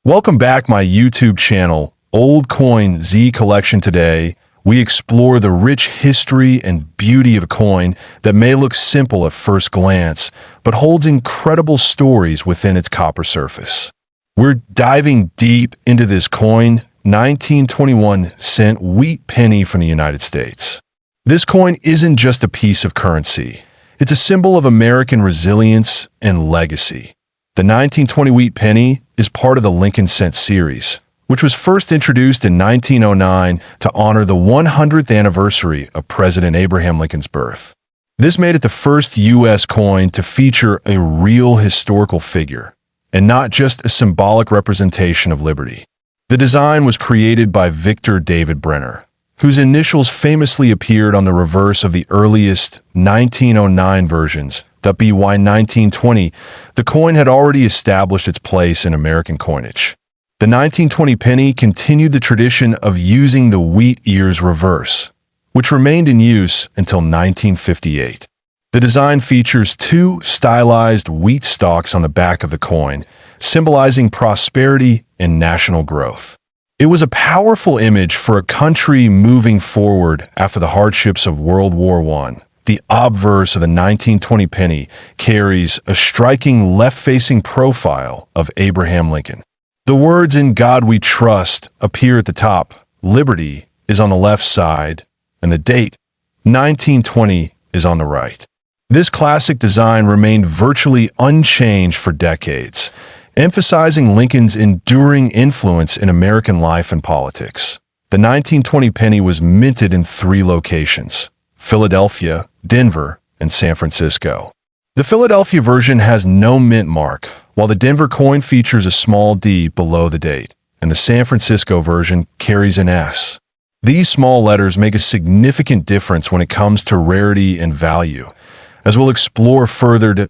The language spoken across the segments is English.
Welcome back my YouTube channel, Old Coin Z Collection. Today, we explore the rich history and beauty of a coin that may look simple at first glance, but holds incredible stories within its copper surface. We're diving deep into this coin, 1921-cent wheat penny from the United States. This coin isn't just a piece of currency. It's a symbol of American resilience and legacy. The 1920 wheat penny is part of the Lincoln Cent series, which was first introduced in 1909 to honor the 100th anniversary of President Abraham Lincoln's birth. This made it the first U.S. coin to feature a real historical figure, and not just a symbolic representation of liberty. The design was created by Victor David Brenner, whose initials famously appeared on the reverse of the earliest 1909 versions. By 1920, the coin had already established its place in American coinage. The 1920 penny continued the tradition of using the wheat ears reverse, which remained in use until 1958. The design features two stylized wheat stalks on the back of the coin, symbolizing prosperity and national growth. It was a powerful image for a country moving forward after the hardships of World War I. The obverse of the 1920 penny carries a striking left-facing profile of Abraham Lincoln. The words "In God We Trust" appear at the top, liberty is on the left side, and the date, 1920, is on the right. This classic design remained virtually unchanged for decades, emphasizing Lincoln's enduring influence in American life and politics. The 1920 penny was minted in 3 locations: Philadelphia, Denver, and San Francisco. The Philadelphia version has no mint mark, while the Denver coin features a small D below the date, and the San Francisco version carries an S. These small letters make a significant difference when it comes to rarity and value, as we'll explore further.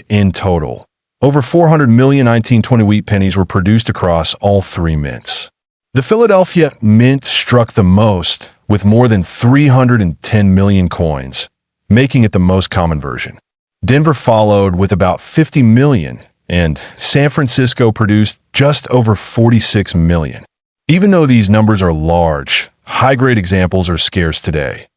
In total, over 400 million 1920 wheat pennies were produced across all 3 mints. The Philadelphia mint struck the most, with more than 310 million coins, making it the most common version. Denver followed with about 50 million, and San Francisco produced just over 46 million. Even though these numbers are large, high-grade examples are scarce today.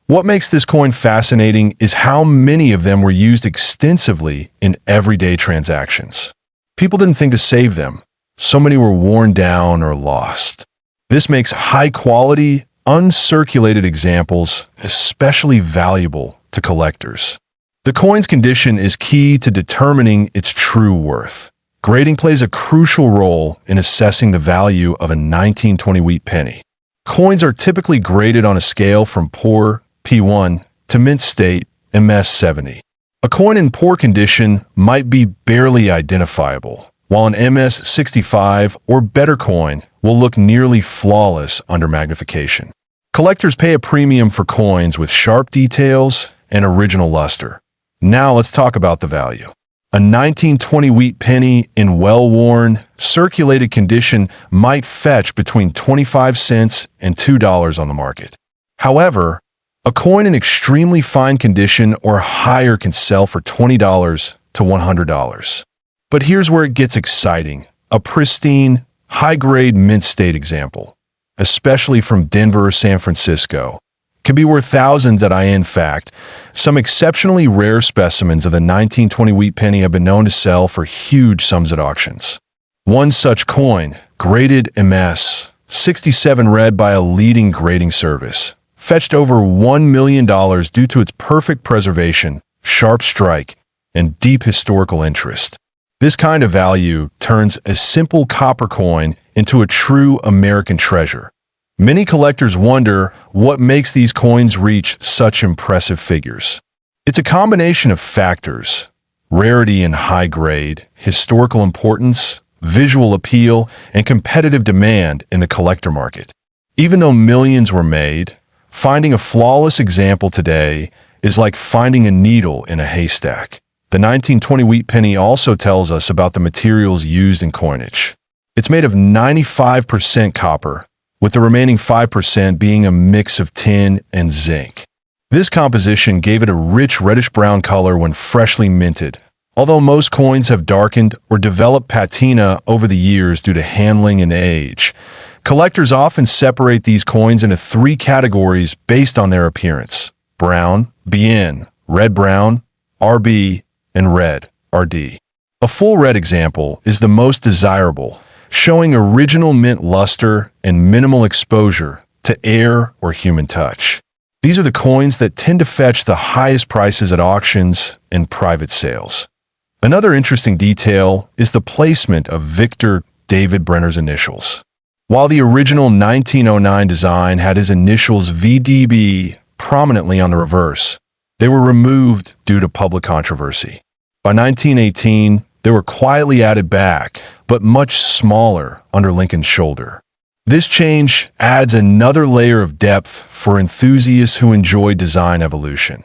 What makes this coin fascinating is how many of them were used extensively in everyday transactions. People didn't think to save them. So many were worn down or lost. This makes high-quality, uncirculated examples especially valuable to collectors. The coin's condition is key to determining its true worth. Grading plays a crucial role in assessing the value of a 1920 wheat penny. Coins are typically graded on a scale from poor, P1, to mint state, MS70. A coin in poor condition might be barely identifiable, while an MS65 or better coin will look nearly flawless under magnification. Collectors pay a premium for coins with sharp details and original luster. Now let's talk about the value. A 1920 wheat penny in well-worn, circulated condition might fetch between 25 cents and $2 on the market. However, a coin in extremely fine condition or higher can sell for $20 to $100. But here's where it gets exciting. A pristine, high-grade mint state example, especially from Denver or San Francisco, can be worth thousands. In fact, some exceptionally rare specimens of the 1920 wheat penny have been known to sell for huge sums at auctions. One such coin, graded MS 67 read by a leading grading service, fetched over $1 million due to its perfect preservation, sharp strike, and deep historical interest. This kind of value turns a simple copper coin into a true American treasure. Many collectors wonder what makes these coins reach such impressive figures. It's a combination of factors: rarity and high grade, historical importance, visual appeal, and competitive demand in the collector market. Even though millions were made, finding a flawless example today is like finding a needle in a haystack. The 1920 wheat penny also tells us about the materials used in coinage. It's made of 95% copper, with the remaining 5% being a mix of tin and zinc. This composition gave it a rich reddish-brown color when freshly minted, Although most coins have darkened or developed patina over the years due to handling and age, collectors often separate these coins into three categories based on their appearance: brown, BN, red-brown, RB, and red, RD. A full red example is the most desirable, showing original mint luster and minimal exposure to air or human touch. These are the coins that tend to fetch the highest prices at auctions and private sales. Another interesting detail is the placement of Victor David Brenner's initials. While the original 1909 design had his initials VDB prominently on the reverse, they were removed due to public controversy. By 1918, they were quietly added back, but much smaller under Lincoln's shoulder. This change adds another layer of depth for enthusiasts who enjoy design evolution.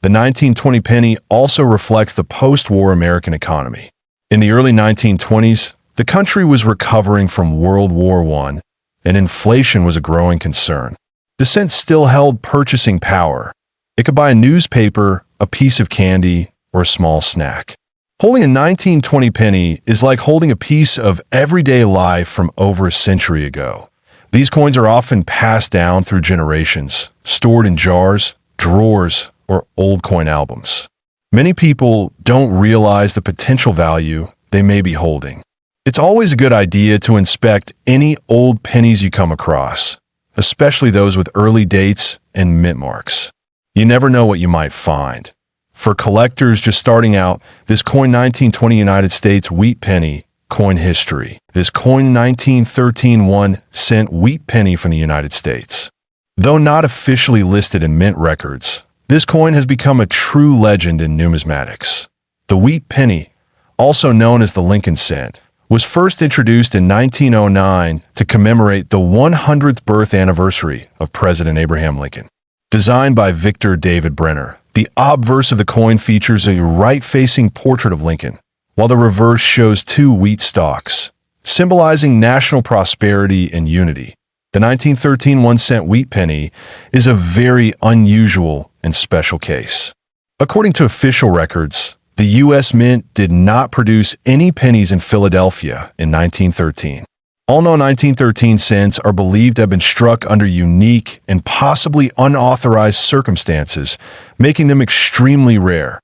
The 1920 penny also reflects the post-war American economy. In the early 1920s, the country was recovering from World War I, and inflation was a growing concern. The cent still held purchasing power. It could buy a newspaper, a piece of candy, or a small snack. Holding a 1920 penny is like holding a piece of everyday life from over a century ago. These coins are often passed down through generations, stored in jars, drawers, or old coin albums. Many people don't realize the potential value they may be holding. It's always a good idea to inspect any old pennies you come across, especially those with early dates and mint marks. You never know what you might find. For collectors just starting out, this coin 1920 United States wheat penny, coin history. This coin 1913 1-cent wheat penny from the United States. Though not officially listed in mint records, this coin has become a true legend in numismatics. The wheat penny, also known as the Lincoln cent, was first introduced in 1909 to commemorate the 100th birth anniversary of President Abraham Lincoln. Designed by Victor David Brenner, the obverse of the coin features a right-facing portrait of Lincoln, while the reverse shows two wheat stalks, symbolizing national prosperity and unity. The 1913 1-cent wheat penny is a very unusual and special case. According to official records, the U.S. Mint did not produce any pennies in Philadelphia in 1913. All known 1913 cents are believed to have been struck under unique and possibly unauthorized circumstances, making them extremely rare.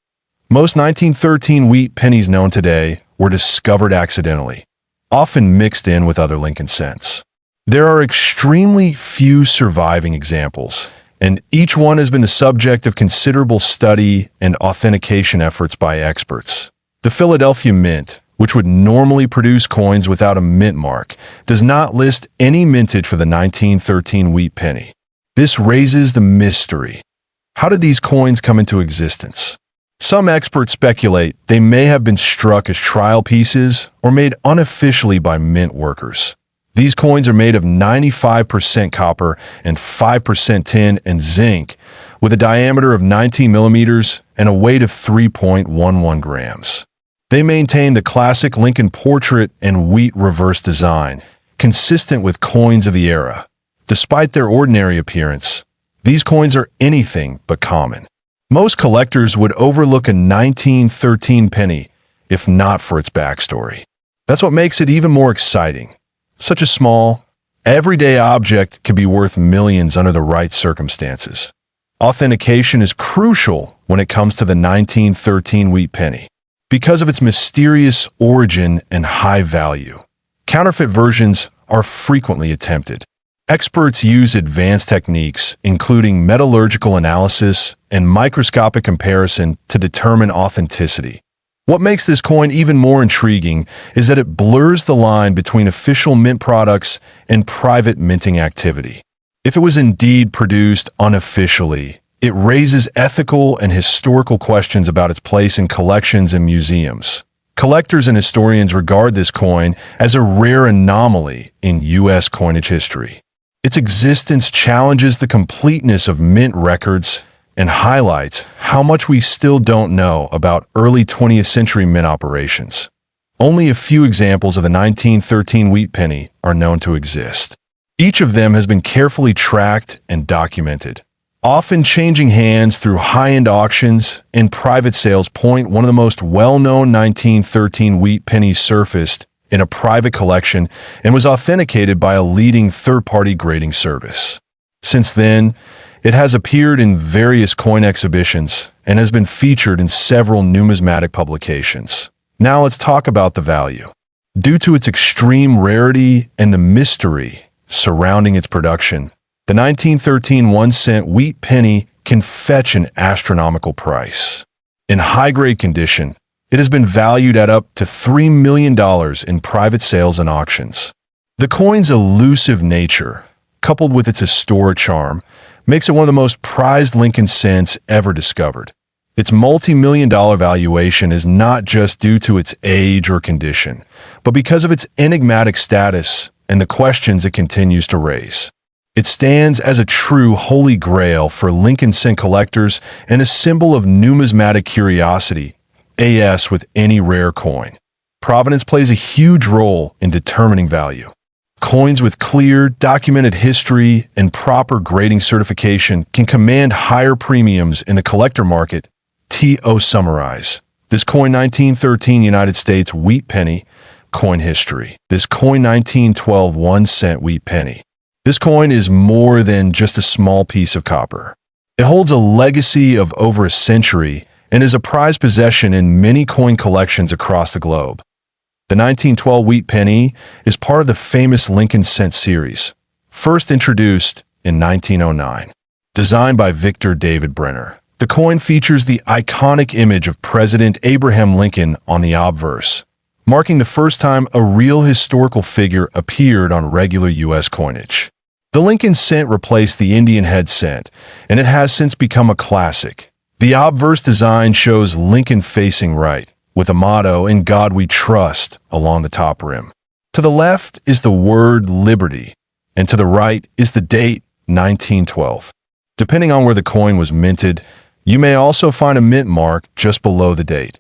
Most 1913 wheat pennies known today were discovered accidentally, often mixed in with other Lincoln cents. There are extremely few surviving examples, and each one has been the subject of considerable study and authentication efforts by experts. The Philadelphia Mint, which would normally produce coins without a mint mark, does not list any mintage for the 1913 wheat penny. This raises the mystery. How did these coins come into existence? Some experts speculate they may have been struck as trial pieces or made unofficially by mint workers. These coins are made of 95% copper and 5% tin and zinc, with a diameter of 19 millimeters and a weight of 3.11 grams. They maintain the classic Lincoln portrait and wheat reverse design, consistent with coins of the era. Despite their ordinary appearance, these coins are anything but common. Most collectors would overlook a 1913 penny if not for its backstory. That's what makes it even more exciting. Such a small, everyday object could be worth millions under the right circumstances. Authentication is crucial when it comes to the 1913 wheat penny. Because of its mysterious origin and high value, counterfeit versions are frequently attempted. Experts use advanced techniques, including metallurgical analysis and microscopic comparison, to determine authenticity. What makes this coin even more intriguing is that it blurs the line between official mint products and private minting activity. If it was indeed produced unofficially, it raises ethical and historical questions about its place in collections and museums. Collectors and historians regard this coin as a rare anomaly in U.S. coinage history. Its existence challenges the completeness of mint records and highlights how much we still don't know about early 20th century mint operations. Only a few examples of the 1913 wheat penny are known to exist. Each of them has been carefully tracked and documented. often changing hands through high-end auctions and private sales. One of the most well-known 1913 wheat pennies surfaced in a private collection and was authenticated by a leading third-party grading service. Since then, it has appeared in various coin exhibitions and has been featured in several numismatic publications. Now let's talk about the value. Due to its extreme rarity and the mystery surrounding its production, the 1913 1-cent wheat penny can fetch an astronomical price. In high-grade condition, it has been valued at up to $3 million in private sales and auctions. The coin's elusive nature, coupled with its historic charm, makes it one of the most prized Lincoln cents ever discovered. Its multi-million-dollar valuation is not just due to its age or condition, but because of its enigmatic status and the questions it continues to raise. It stands as a true holy grail for Lincoln cent collectors and a symbol of numismatic curiosity, as with any rare coin. Provenance plays a huge role in determining value. Coins with clear, documented history and proper grading certification can command higher premiums in the collector market. To summarize, this coin 1913 United States wheat penny, coin history. This coin 1912 1-cent wheat penny. This coin is more than just a small piece of copper. It holds a legacy of over a century and is a prized possession in many coin collections across the globe. The 1912 wheat penny is part of the famous Lincoln cent series, first introduced in 1909. Designed by Victor David Brenner, the coin features the iconic image of President Abraham Lincoln on the obverse, marking the first time a real historical figure appeared on regular U.S. coinage. The Lincoln cent replaced the Indian head cent, and it has since become a classic. The obverse design shows Lincoln facing right, with a motto, "In God We Trust," along the top rim. To the left is the word liberty, and to the right is the date, 1912. Depending on where the coin was minted, you may also find a mint mark just below the date.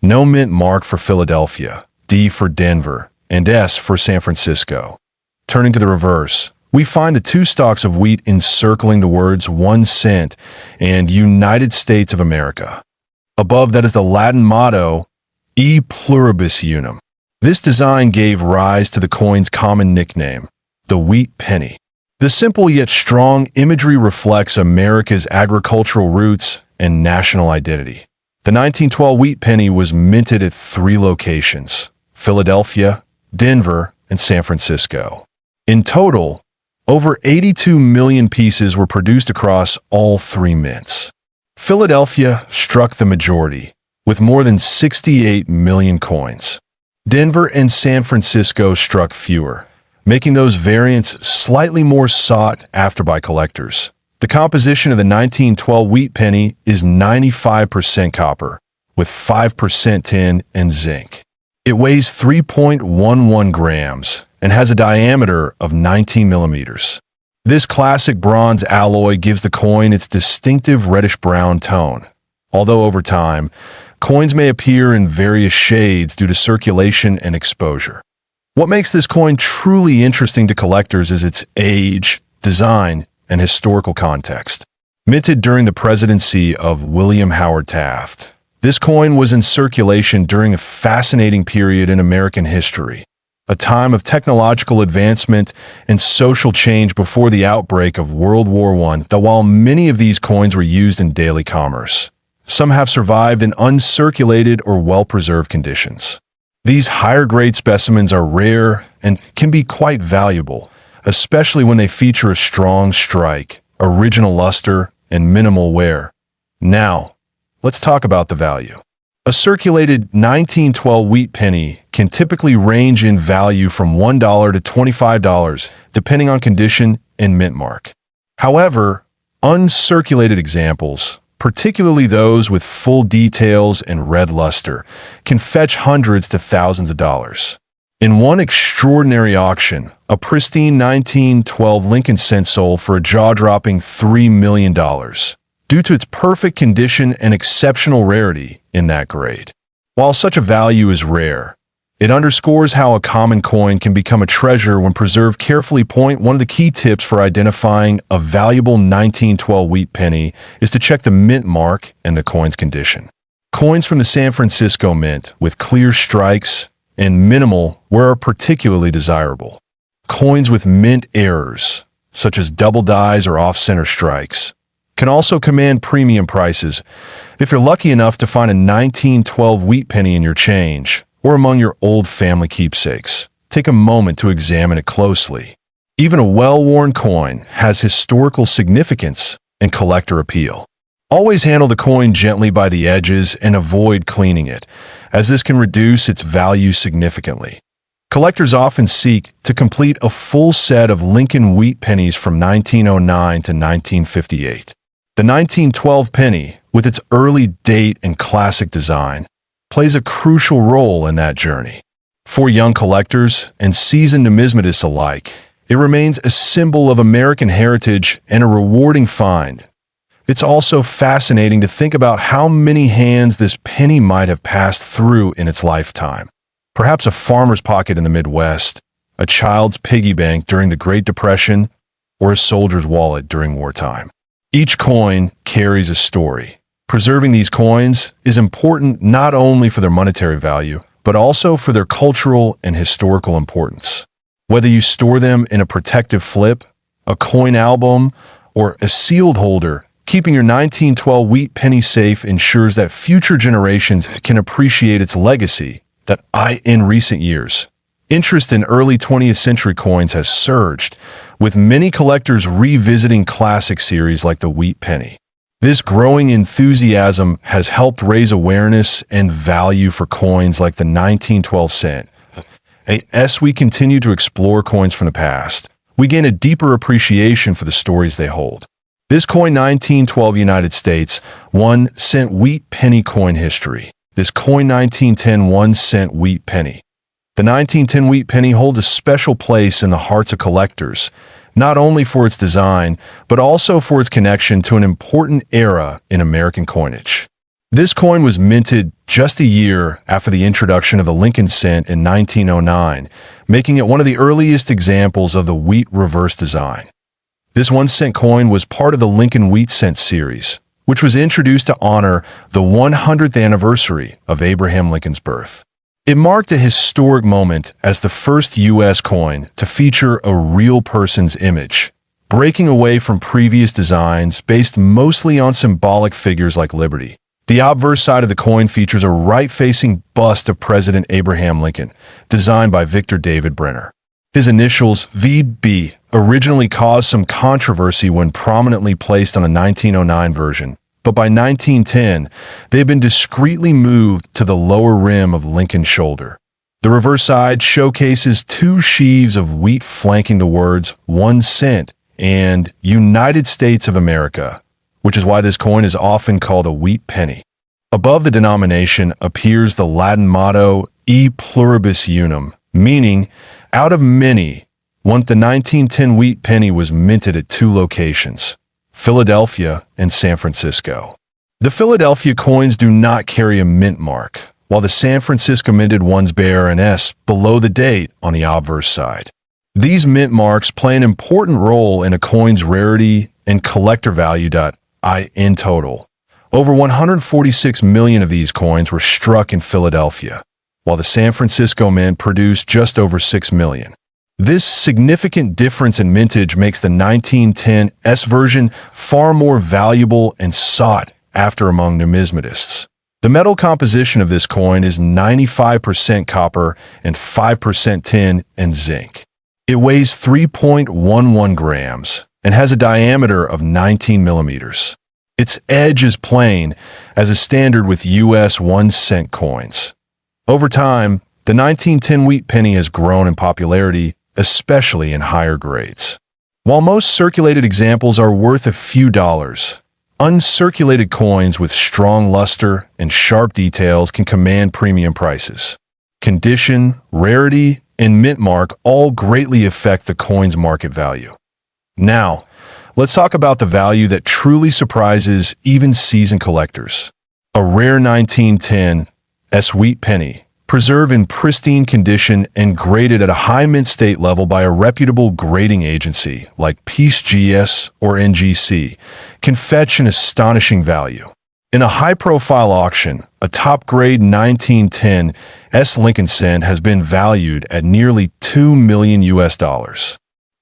No mint mark for Philadelphia, D for Denver, and S for San Francisco. Turning to the reverse, we find the two stalks of wheat encircling the words 1 cent and United States of America. Above that is the Latin motto, E pluribus unum. This design gave rise to the coin's common nickname, the wheat penny. The simple yet strong imagery reflects America's agricultural roots and national identity. The 1912 wheat penny was minted at 3 locations, Philadelphia, Denver, and San Francisco. In total, over 82 million pieces were produced across all 3 mints. Philadelphia struck the majority, with more than 68 million coins. Denver and San Francisco struck fewer, making those variants slightly more sought after by collectors. The composition of the 1912 wheat penny is 95% copper, with 5% tin and zinc. It weighs 3.11 grams and has a diameter of 19 millimeters. This classic bronze alloy gives the coin its distinctive reddish-brown tone. Although over time, coins may appear in various shades due to circulation and exposure. What makes this coin truly interesting to collectors is its age, design, and historical context. Minted during the presidency of William Howard Taft, this coin was in circulation during a fascinating period in American history, a time of technological advancement and social change before the outbreak of World War I. That while many of these coins were used in daily commerce, some have survived in uncirculated or well-preserved conditions. These higher-grade specimens are rare and can be quite valuable, especially when they feature a strong strike, original luster, and minimal wear. Now, let's talk about the value. A circulated 1912 wheat penny can typically range in value from $1 to $25, depending on condition and mint mark. However, uncirculated examples, particularly those with full details and red luster, can fetch hundreds to thousands of dollars. In one extraordinary auction, a pristine 1912 Lincoln cent sold for a jaw-dropping $3 million, due to its perfect condition and exceptional rarity in that grade. While such a value is rare, It underscores how a common coin can become a treasure when preserved carefully. One of the key tips for identifying a valuable 1912 wheat penny is to check the mint mark and the coin's condition. Coins from the San Francisco Mint with clear strikes and minimal wear are particularly desirable. Coins with mint errors, such as double dies or off-center strikes, can also command premium prices. If you're lucky enough to find a 1912 wheat penny in your change, or among your old family keepsakes, take a moment to examine it closely. Even a well-worn coin has historical significance and collector appeal. Always handle the coin gently by the edges and avoid cleaning it, as this can reduce its value significantly. Collectors often seek to complete a full set of Lincoln wheat pennies from 1909 to 1958. The 1912 penny, with its early date and classic design, plays a crucial role in that journey. For young collectors and seasoned numismatists alike, it remains a symbol of American heritage and a rewarding find. It's also fascinating to think about how many hands this penny might have passed through in its lifetime. Perhaps a farmer's pocket in the Midwest, a child's piggy bank during the Great Depression, or a soldier's wallet during wartime. Each coin carries a story. Preserving these coins is important not only for their monetary value, but also for their cultural and historical importance. Whether you store them in a protective flip, a coin album, or a sealed holder, keeping your 1912 wheat penny safe ensures that future generations can appreciate its legacy. In recent years, interest in early 20th century coins has surged, with many collectors revisiting classic series like the wheat penny. This growing enthusiasm has helped raise awareness and value for coins like the 1912 cent. As we continue to explore coins from the past, we gain a deeper appreciation for the stories they hold. This coin 1912 United States 1 cent wheat penny coin history. This coin 1910 1 cent wheat penny. The 1910 wheat penny holds a special place in the hearts of collectors, not only for its design, but also for its connection to an important era in American coinage. This coin was minted just a year after the introduction of the Lincoln cent in 1909, making it one of the earliest examples of the wheat reverse design. This 1 cent coin was part of the Lincoln wheat cent series, which was introduced to honor the 100th anniversary of Abraham Lincoln's birth. It marked a historic moment as the first U.S. coin to feature a real person's image, breaking away from previous designs based mostly on symbolic figures like Liberty. The obverse side of the coin features a right-facing bust of President Abraham Lincoln, designed by Victor David Brenner. His initials, VB, originally caused some controversy when prominently placed on the 1909 version, but by 1910, they had been discreetly moved to the lower rim of Lincoln's shoulder. The reverse side showcases two sheaves of wheat flanking the words 1 cent and United States of America, which is why this coin is often called a wheat penny. Above the denomination appears the Latin motto E pluribus unum, meaning out of many. The 1910 wheat penny was minted at two locations, Philadelphia and San Francisco. The Philadelphia coins do not carry a mint mark, while the San Francisco minted ones bear an S below the date on the obverse side. These mint marks play an important role in a coin's rarity and collector value. In total, over 146 million of these coins were struck in Philadelphia, while the San Francisco Mint produced just over 6 million. This significant difference in mintage makes the 1910 S version far more valuable and sought after among numismatists. The metal composition of this coin is 95% copper and 5% tin and zinc. It weighs 3.11 grams and has a diameter of 19 millimeters. Its edge is plain, as is standard with U.S. 1 cent coins. Over time, the 1910 wheat penny has grown in popularity, especially in higher grades. While most circulated examples are worth a few dollars, uncirculated coins with strong luster and sharp details can command premium prices. Condition, rarity, and mint mark all greatly affect the coin's market value. Now, let's talk about the value that truly surprises even seasoned collectors. A rare 1910 S wheat penny, preserved in pristine condition and graded at a high mint state level by a reputable grading agency like PeaceGS or NGC, can fetch an astonishing value. In a high-profile auction, a top-grade 1910 S Lincoln cent has been valued at nearly $2 million.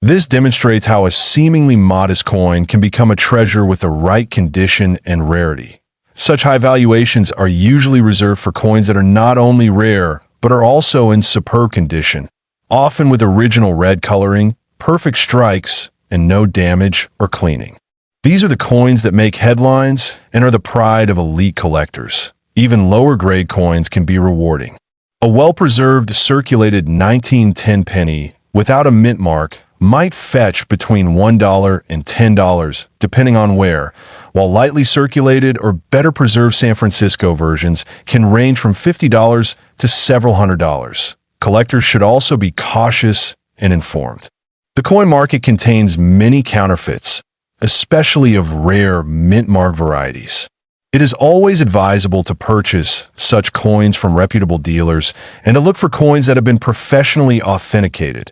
This demonstrates how a seemingly modest coin can become a treasure with the right condition and rarity. Such high valuations are usually reserved for coins that are not only rare, but are also in superb condition, often with original red coloring, perfect strikes, and no damage or cleaning. These are the coins that make headlines and are the pride of elite collectors. Even lower-grade coins can be rewarding. A well-preserved, circulated 1910 penny without a mint mark might fetch between $1 and $10, depending on where, while lightly circulated or better preserved San Francisco versions can range from $50 to several $100s. Collectors should also be cautious and informed. The coin market contains many counterfeits, especially of rare mint-mark varieties. It is always advisable to purchase such coins from reputable dealers and to look for coins that have been professionally authenticated.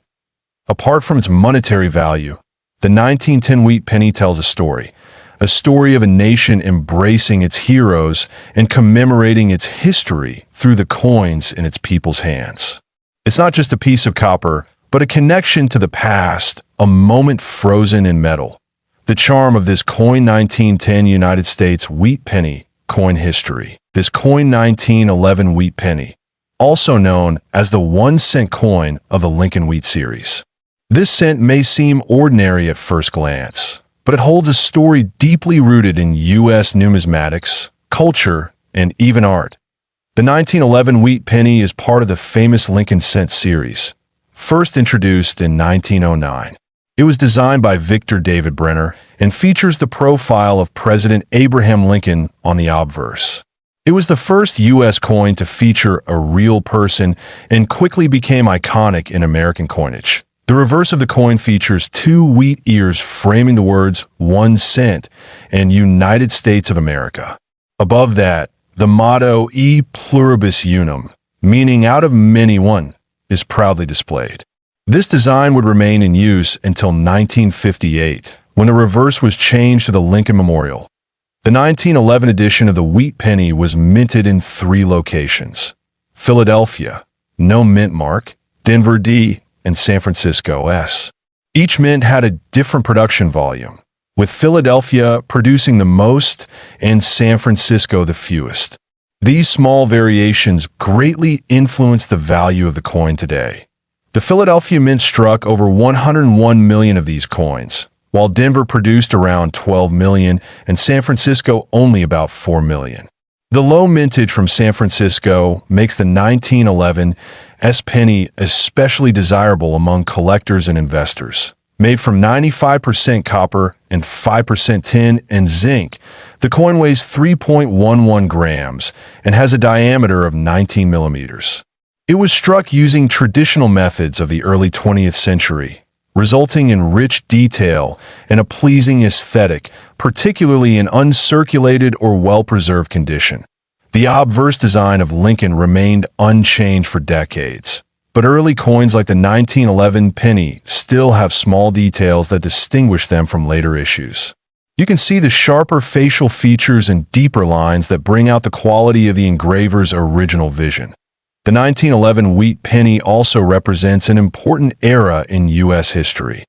Apart from its monetary value, the 1910 wheat penny tells a story of a nation embracing its heroes and commemorating its history through the coins in its people's hands. It's not just a piece of copper, but a connection to the past, a moment frozen in metal. The charm of this coin 1910 United States wheat penny coin history. This coin 1911 wheat penny, also known as the 1-cent coin of the Lincoln Wheat series. This cent may seem ordinary at first glance, but it holds a story deeply rooted in U.S. numismatics, culture, and even art. The 1911 wheat penny is part of the famous Lincoln cent series, first introduced in 1909. It was designed by Victor David Brenner and features the profile of President Abraham Lincoln on the obverse. It was the first U.S. coin to feature a real person and quickly became iconic in American coinage. The reverse of the coin features 2 wheat ears framing the words 1 cent and United States of America. Above that, the motto E pluribus unum, meaning out of many one, is proudly displayed. This design would remain in use until 1958, when the reverse was changed to the Lincoln Memorial. The 1911 edition of the wheat penny was minted in 3 locations: Philadelphia, no mint mark; Denver D, and San Francisco S. Each mint had a different production volume, with Philadelphia producing the most and San Francisco the fewest. These small variations greatly influenced the value of the coin today. The Philadelphia mint struck over 101 million of these coins, while Denver produced around 12 million and San Francisco only about 4 million. The low mintage from San Francisco makes the 1911 S penny especially desirable among collectors and investors. Made from 95% copper and 5% tin and zinc, the coin weighs 3.11 grams and has a diameter of 19 millimeters. It was struck using traditional methods of the early 20th century, resulting in rich detail and a pleasing aesthetic, particularly in uncirculated or well-preserved condition. The obverse design of Lincoln remained unchanged for decades, but early coins like the 1911 penny still have small details that distinguish them from later issues. You can see the sharper facial features and deeper lines that bring out the quality of the engraver's original vision. The 1911 wheat penny also represents an important era in U.S. history,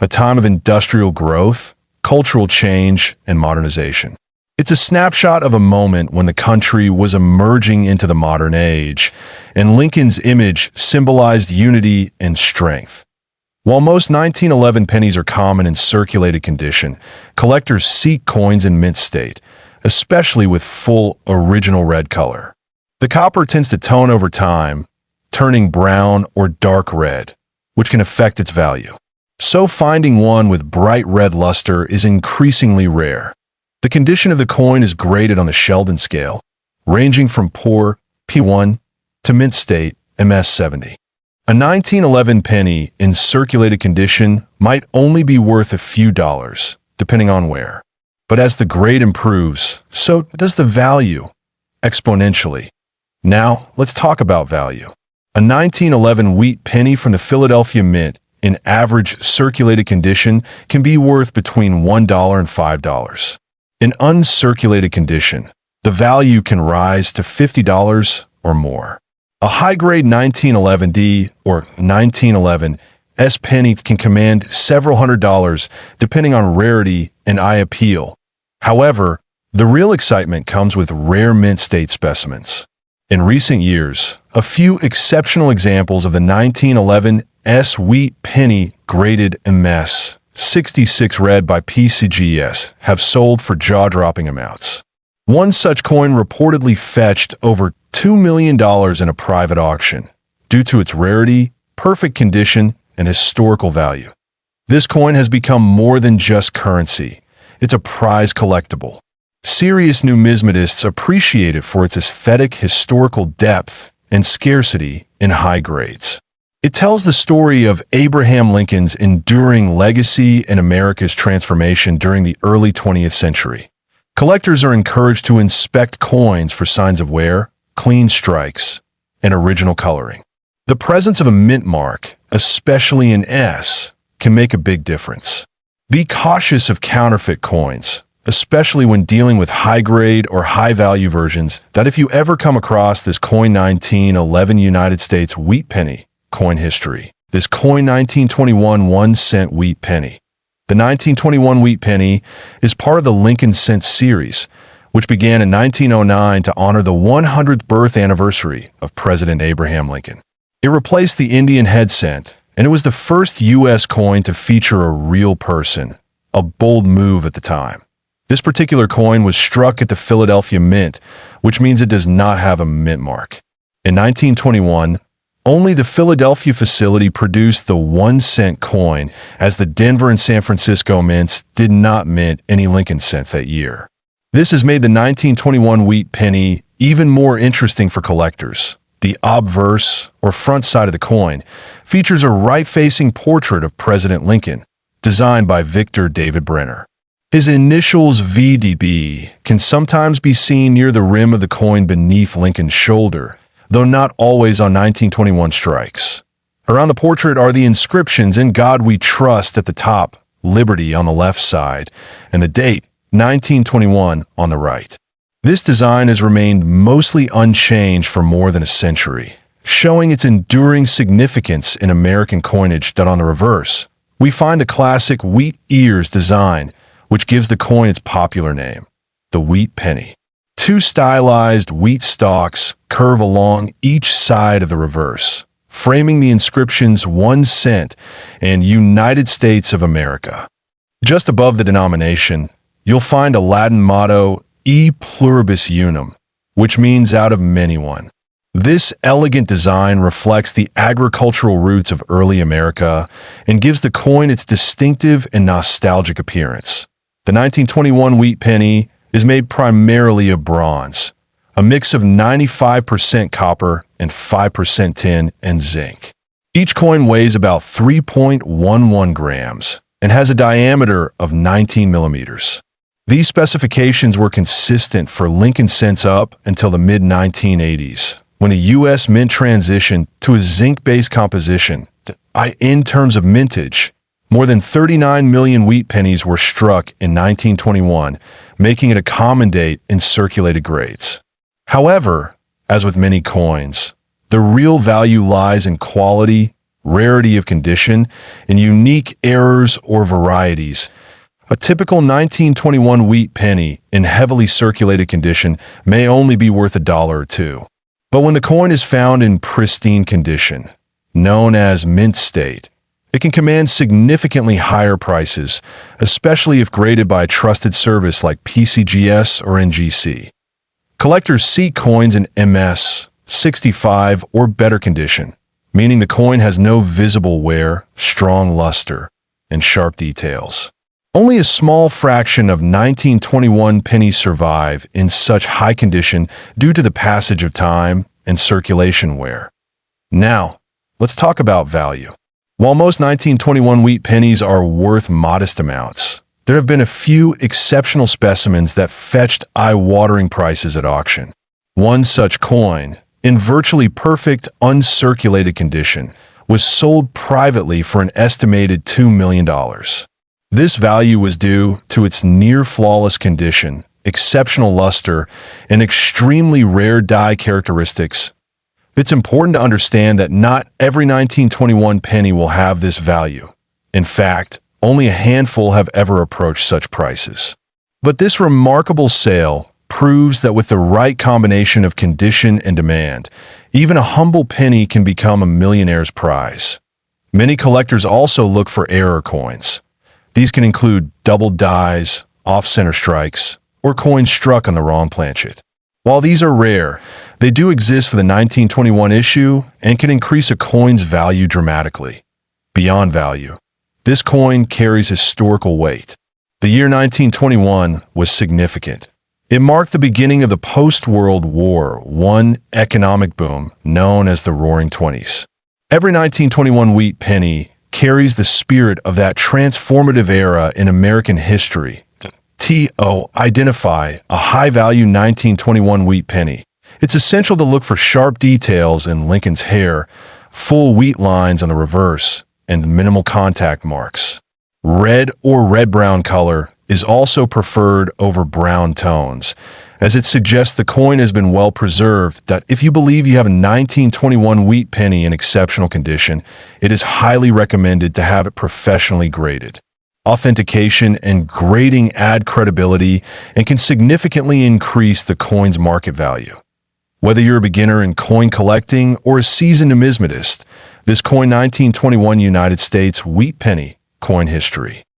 a time of industrial growth, cultural change, and modernization. It's a snapshot of a moment when the country was emerging into the modern age, and Lincoln's image symbolized unity and strength. While most 1911 pennies are common in circulated condition, collectors seek coins in mint state, especially with full, original red color. The copper tends to tone over time, turning brown or dark red, which can affect its value. So finding one with bright red luster is increasingly rare. The condition of the coin is graded on the Sheldon scale, ranging from poor, P1, to mint state, MS70. A 1911 penny in circulated condition might only be worth a few dollars, depending on where. But as the grade improves, so does the value, exponentially. Now, let's talk about value. A 1911 wheat penny from the Philadelphia Mint in average circulated condition can be worth between $1 and $5. In uncirculated condition, the value can rise to $50 or more. A high-grade 1911D or 1911 S penny can command several $100s depending on rarity and eye appeal. However, the real excitement comes with rare mint state specimens. In recent years, a few exceptional examples of the 1911 S wheat penny graded MS 66 read by PCGS have sold for jaw-dropping amounts. One such coin reportedly fetched over $2 million in a private auction due to its rarity, perfect condition, and historical value. This coin has become more than just currency. It's a prize collectible. Serious numismatists appreciate it for its aesthetic, historical depth, and scarcity in high grades. It tells the story of Abraham Lincoln's enduring legacy and America's transformation during the early 20th century. Collectors are encouraged to inspect coins for signs of wear, clean strikes, and original coloring. The presence of a mint mark, especially in S, can make a big difference. Be cautious of counterfeit coins, especially when dealing with high-grade or high-value versions. That if you ever come across this coin 1911 United States wheat penny, coin history. This coin 1921 1-cent wheat penny. The 1921 wheat penny is part of the Lincoln Cent series, which began in 1909 to honor the 100th birth anniversary of President Abraham Lincoln. It replaced the Indian head cent, and it was the first U.S. coin to feature a real person, a bold move at the time. This particular coin was struck at the Philadelphia Mint, which means it does not have a mint mark. In 1921, only the Philadelphia facility produced the 1-cent coin, as the Denver and San Francisco mints did not mint any Lincoln cents that year. This has made the 1921 wheat penny even more interesting for collectors. The obverse, or front side of the coin, features a right-facing portrait of President Lincoln, designed by Victor David Brenner. His initials VDB can sometimes be seen near the rim of the coin beneath Lincoln's shoulder, though not always on 1921 strikes. Around the portrait are the inscriptions "In God We Trust" at the top, "Liberty" on the left side, and the date, 1921, on the right. This design has remained mostly unchanged for more than a century, showing its enduring significance in American coinage. That on the reverse, we find the classic wheat ears design, which gives the coin its popular name, the wheat penny. Two stylized wheat stalks curve along each side of the reverse, framing the inscriptions "1 cent" and "United States of America." Just above the denomination, you'll find a Latin motto, "E pluribus unum," which means "out of many one." This elegant design reflects the agricultural roots of early America and gives the coin its distinctive and nostalgic appearance. The 1921 wheat penny is made primarily of bronze, a mix of 95% copper and 5% tin and zinc. Each coin weighs about 3.11 grams and has a diameter of 19 millimeters. These specifications were consistent for Lincoln cents up until the mid-1980s, when the U.S. Mint transitioned to a zinc-based composition. In terms of mintage, more than 39 million wheat pennies were struck in 1921, making it a common date in circulated grades. However, as with many coins, the real value lies in quality, rarity of condition, and unique errors or varieties. A typical 1921 wheat penny in heavily circulated condition may only be worth $1 or $2. But when the coin is found in pristine condition, known as mint state, it can command significantly higher prices, especially if graded by a trusted service like PCGS or NGC. Collectors seek coins in MS 65 or better condition, meaning the coin has no visible wear, strong luster, and sharp details. Only a small fraction of 1921 pennies survive in such high condition due to the passage of time and circulation wear. Now, let's talk about value. While most 1921 wheat pennies are worth modest amounts, there have been a few exceptional specimens that fetched eye-watering prices at auction. One such coin in virtually perfect, uncirculated condition, was sold privately for an estimated $2 million. This value was due to its near-flawless condition, exceptional luster, and extremely rare die characteristics. It's important to understand that not every 1921 penny will have this value. In fact, only a handful have ever approached such prices. But this remarkable sale proves that with the right combination of condition and demand, even a humble penny can become a millionaire's prize. Many collectors also look for error coins. These can include doubled dies, off-center strikes, or coins struck on the wrong planchet. While these are rare, they do exist for the 1921 issue and can increase a coin's value dramatically. Beyond value, this coin carries historical weight. The year 1921 was significant. It marked the beginning of the post-World War I economic boom known as the Roaring Twenties. Every 1921 wheat penny carries the spirit of that transformative era in American history. Identify a high-value 1921 wheat penny. It's essential to look for sharp details in Lincoln's hair, full wheat lines on the reverse, and minimal contact marks. Red or red-brown color is also preferred over brown tones, as it suggests the coin has been well preserved. That if you believe you have a 1921 wheat penny in exceptional condition, it is highly recommended to have it professionally graded. Authentication and grading add credibility and can significantly increase the coin's market value. Whether you're a beginner in coin collecting or a seasoned numismatist, this coin 1921 United States wheat penny coin history